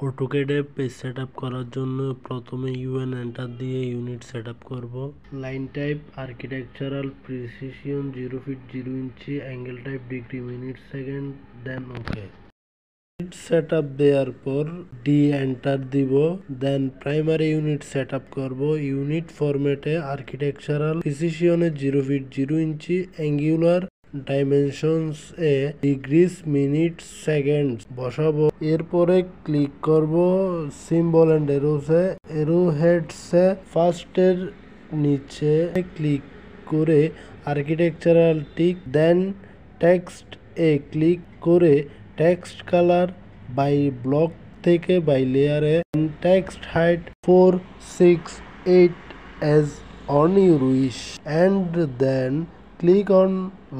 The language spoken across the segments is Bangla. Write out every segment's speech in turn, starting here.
অটোক্যাডে পেজ সেটআপ করার জন্য প্রথমে ইউএন এন্টার দিয়ে ইউনিট সেটআপ করব। Line type architectural precision 0 feet 0 inch, angle type degree minute second, then okay. Setup দেওয়ার পর ডি এন্টার দিব, দেন প্রাইমারি ইউনিট সেটআপ করব। ইউনিট ফরম্যাটে আর্কিটেকচারাল প্রিসিশনে 0 ফিট 0 ইঞ্চি, অ্যাঙ্গুলার ডাইমেনশনস এ ডিগ্রিস মিনিট সেকেন্ড বসাবো। এরপরে ক্লিক করব সিম্বল এন্ড এরোসে, এরো হেডসে ফার্স্টের নিচে ক্লিক করে আর্কিটেকচারাল টিক, দেন টেক্সট এ ক্লিক করে টেক্সট কালার বাই ব্লক থেকে বাই লেয়ারে text height 4, 6, 8 as on your wish and then click on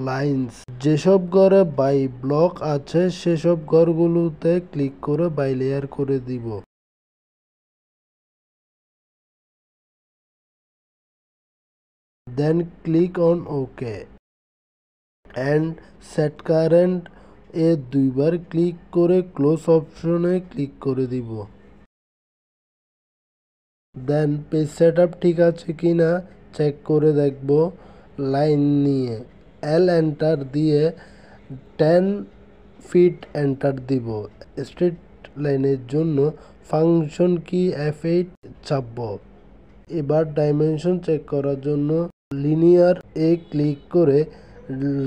lines. যেসব ঘরে বাই ব্লক আছে সেসব ঘরগুলোতে ক্লিক করে বাই লেয়ার করে দিব। Then click on okay and set current এ দুইবার ক্লিক করে ক্লোজ অপশনে ক্লিক করে দিব। দেন পেজ সেটআপ ঠিক আছে কিনা চেক করে দেখব। লাইন নিয়ে এল এন্টার দিয়ে 10 ফিট এন্টার দিব। স্ট্রেট লাইনের জন্য ফাংশন কি F8 চাপব। এবার ডাইমেনশন চেক করার জন্য লিনিয়ার এ ক্লিক করে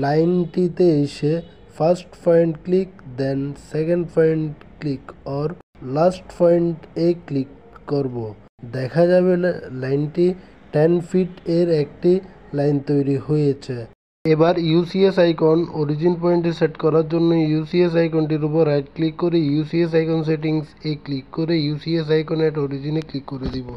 লাইনটিতে এসে first point click, then second point click or last point এ ক্লিক করব। দেখা যাবে লাইনটি 10 ফিট এর একটি লাইন তৈরি হয়েছে। এবার ইউসিএস আইকন অরিজিন পয়েন্টে সেট করার জন্য ইউসিএস আইকনটির উপর রাইট ক্লিক করে ইউসিএস আইকন সেটিংস এ ক্লিক করে ইউসিএস আইকন এট অরিজিনে ক্লিক করে দিব।